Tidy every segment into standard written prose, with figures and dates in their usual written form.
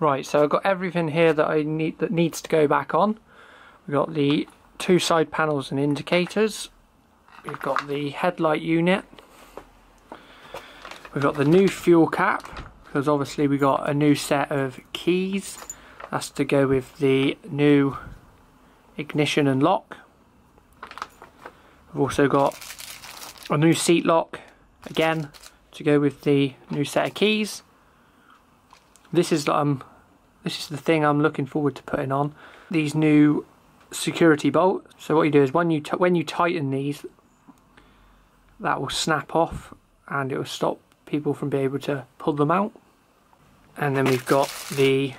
Right, so I've got everything here that I need that needs to go back on. We've got the two side panels and indicators. We've got the headlight unit. We've got the new fuel cap, because obviously we got a new set of keys. That's to go with the new ignition and lock. We've also got a new seat lock, again, to go with the new set of keys. This is the thing I'm looking forward to putting on. These new security bolts. So what you do is when you tighten these, that will snap off and it will stop people from being able to pull them out. And then we've got the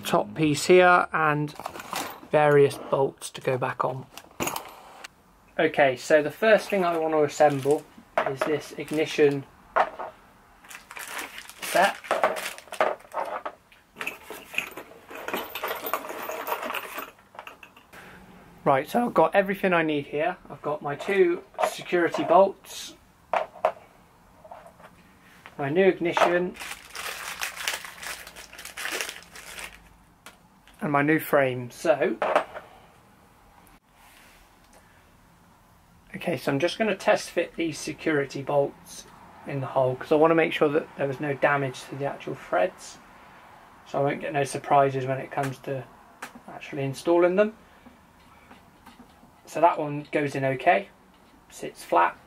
top piece here and various bolts to go back on. Okay, so the first thing I want to assemble is this ignition set. Right, so I've got everything I need here. I've got my two security bolts, my new ignition, and my new frame. So, okay, so I'm just going to test fit these security bolts in the hole because I want to make sure that there was no damage to the actual threads, so I won't get no surprises when it comes to actually installing them. So that one goes in okay, sits flat.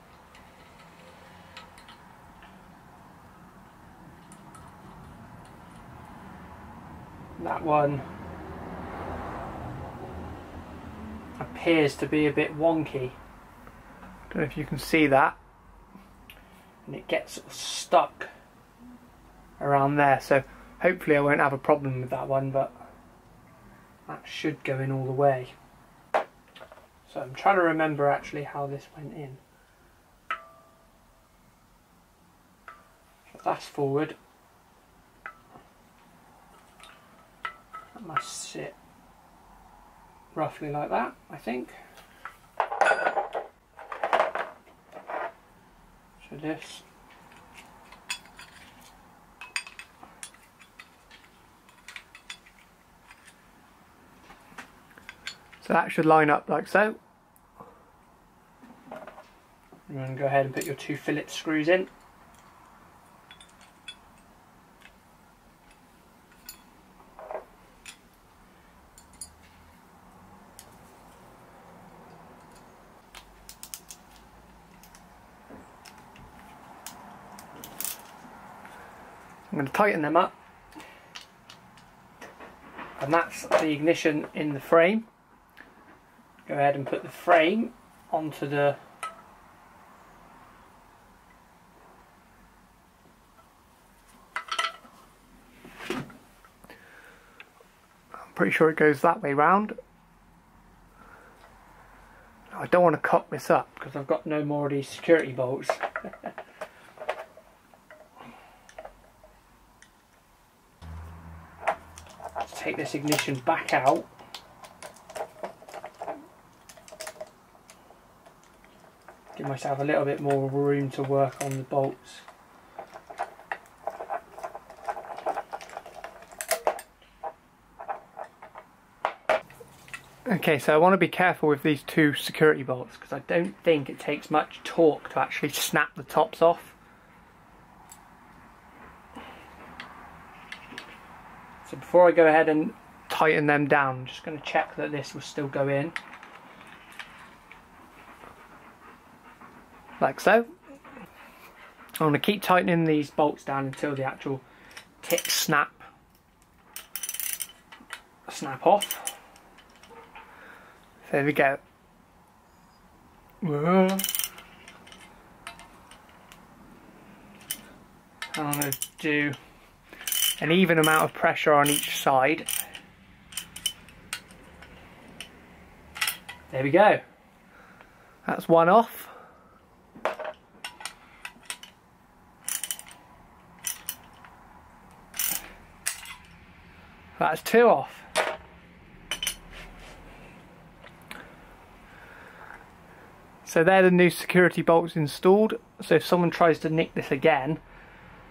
That one appears to be a bit wonky. Don't know if you can see that. And it gets sort of stuck around there, so hopefully I won't have a problem with that one, but that should go in all the way. So I'm trying to remember actually how this went in. Fast forward. That must sit roughly like that, I think. So this. So that should line up like so. And then go ahead and put your two Phillips screws in. I'm going to tighten them up. And that's the ignition in the frame. Go ahead and put the frame onto the I'm pretty sure it goes that way round. I don't want to cock this up because I've got no more of these security bolts. Let's take this ignition back out. Give myself a little bit more room to work on the bolts. Okay, so I want to be careful with these two security bolts because I don't think it takes much torque to actually snap the tops off. So before I go ahead and tighten them down, I'm just going to check that this will still go in. Like so. I'm going to keep tightening these bolts down until the actual tips snap off. So there we go. And I'm going to do an even amount of pressure on each side. There we go. That's one off. That's two off. So they're the new security bolts installed. So if someone tries to nick this again,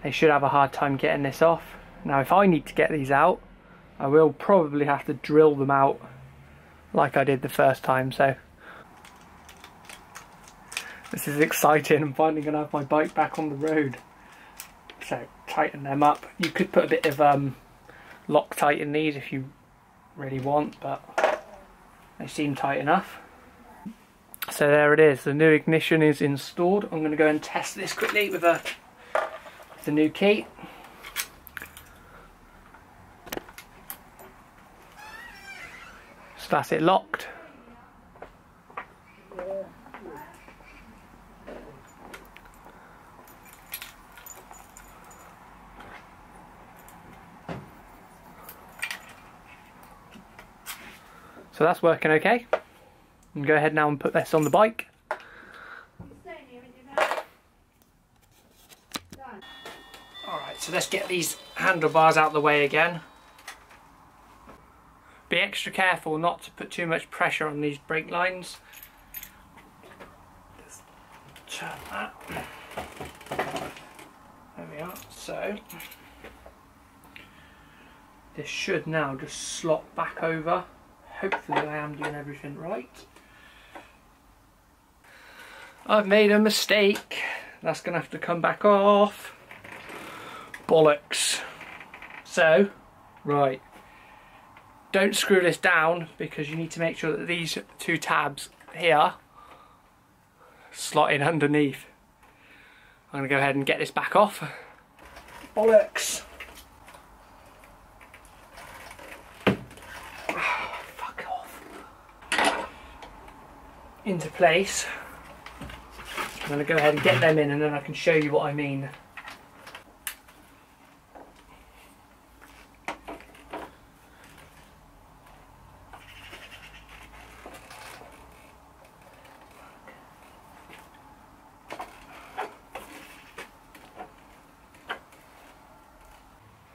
they should have a hard time getting this off. Now if I need to get these out, I will probably have to drill them out like I did the first time, so this is exciting. I'm finally going to have my bike back on the road. So tighten them up. You could put a bit of Loctite in these if you really want, but they seem tight enough. So there it is, the new ignition is installed. I'm going to go and test this quickly with the new key. So that's it locked. So that's working okay. And go ahead now and put this on the bike. Alright, so let's get these handlebars out of the way again. Be extra careful not to put too much pressure on these brake lines. Just turn that. There we are. So this should now just slot back over. Hopefully I am doing everything right. I've made a mistake. That's going to have to come back off. Bollocks. So, right. Don't screw this down because you need to make sure that these two tabs here slot in underneath. I'm going to go ahead and get this back off. Bollocks. Fuck off. Into place. I'm going to go ahead and get them in and then I can show you what I mean.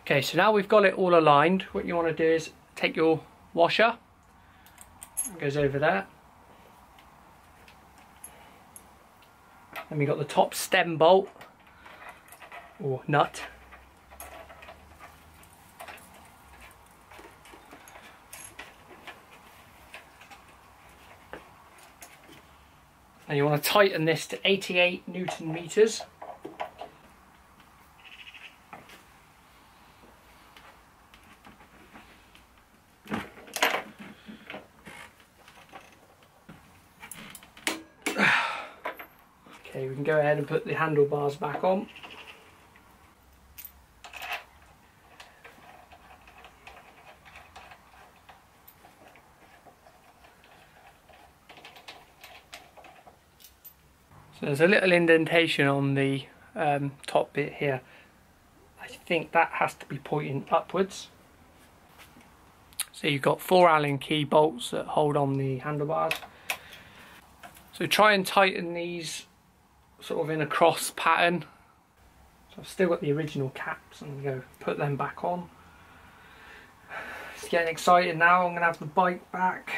Okay, so now we've got it all aligned, what you want to do is take your washer, it goes over there. Then we've got the top stem bolt, or nut. And you want to tighten this to 88 Newton meters. Okay, we can go ahead and put the handlebars back on. So there's a little indentation on the top bit here. I think that has to be pointing upwards. So you've got 4 Allen key bolts that hold on the handlebars. So try and tighten these sort of in a cross pattern. So I've still got the original caps and go put them back on. It's getting excited now. I'm going to have the bike back.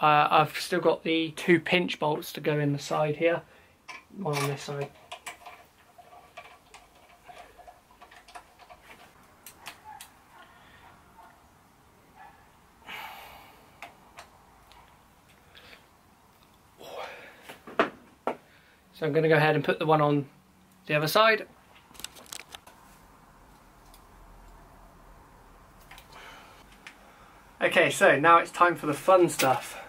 I've still got the 2 pinch bolts to go in the side here. One on this side. So I'm going to go ahead and put the one on the other side. Okay, so now it's time for the fun stuff.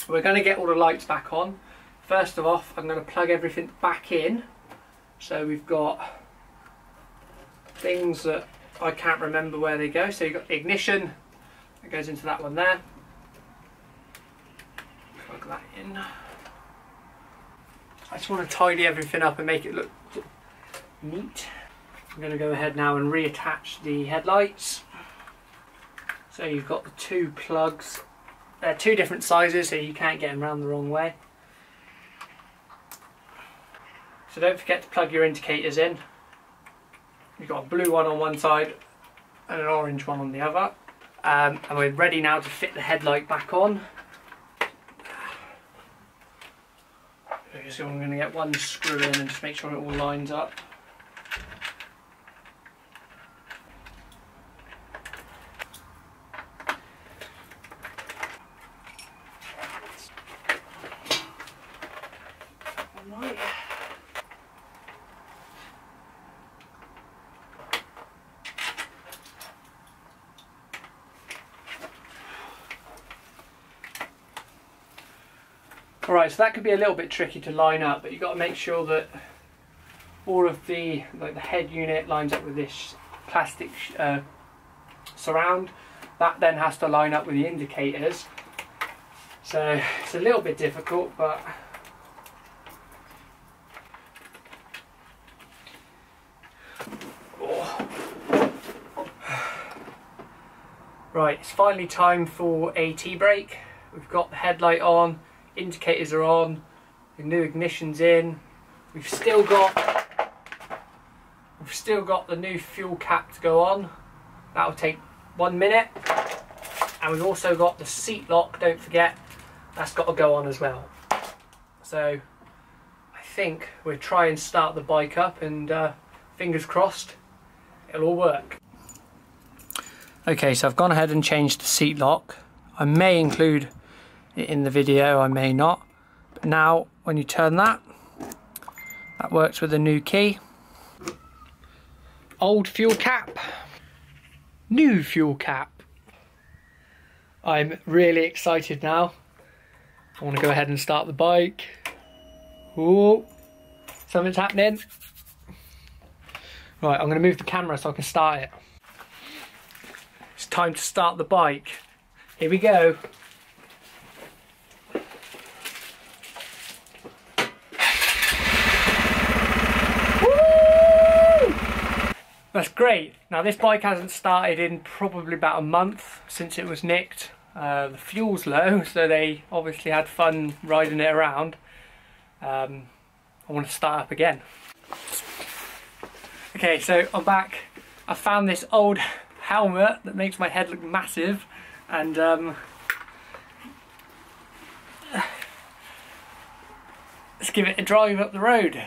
We're going to get all the lights back on. First of all, I'm going to plug everything back in. So we've got things that I can't remember where they go. So you've got the ignition, that goes into that one there. Plug that in. I just want to tidy everything up and make it look neat. I'm going to go ahead now and reattach the headlights. So you've got the 2 plugs. They're 2 different sizes, so you can't get them around the wrong way. So don't forget to plug your indicators in. You've got a blue one on one side and an orange one on the other. And we're ready now to fit the headlight back on. So I'm going to get one screw in and just make sure it all lines up. Right. Alright, so that could be a little bit tricky to line up, but you've got to make sure that all of the head unit lines up with this plastic surround. That then has to line up with the indicators. So it's a little bit difficult, but right, it's finally time for a tea break. We've got the headlight on, indicators are on, the new ignition's in. We've still got the new fuel cap to go on. That'll take 1 minute. And we've also got the seat lock, don't forget, that's got to go on as well. So I think we'll try and start the bike up, and fingers crossed it'll all work. Okay, so I've gone ahead and changed the seat lock. I may include it in the video, I may not. But now when you turn that works with the new key. Old fuel cap, new fuel cap. I'm really excited now. I want to go ahead and start the bike. Ooh, something's happening. Right, I'm going to move the camera so I can start it. It's time to start the bike. Here we go. Woo! That's great. Now this bike hasn't started in probably about a month since it was nicked. The fuel's low, so they obviously had fun riding it around. I want to start up again. Okay, so I'm back. I found this old helmet that makes my head look massive, and let's give it a drive up the road.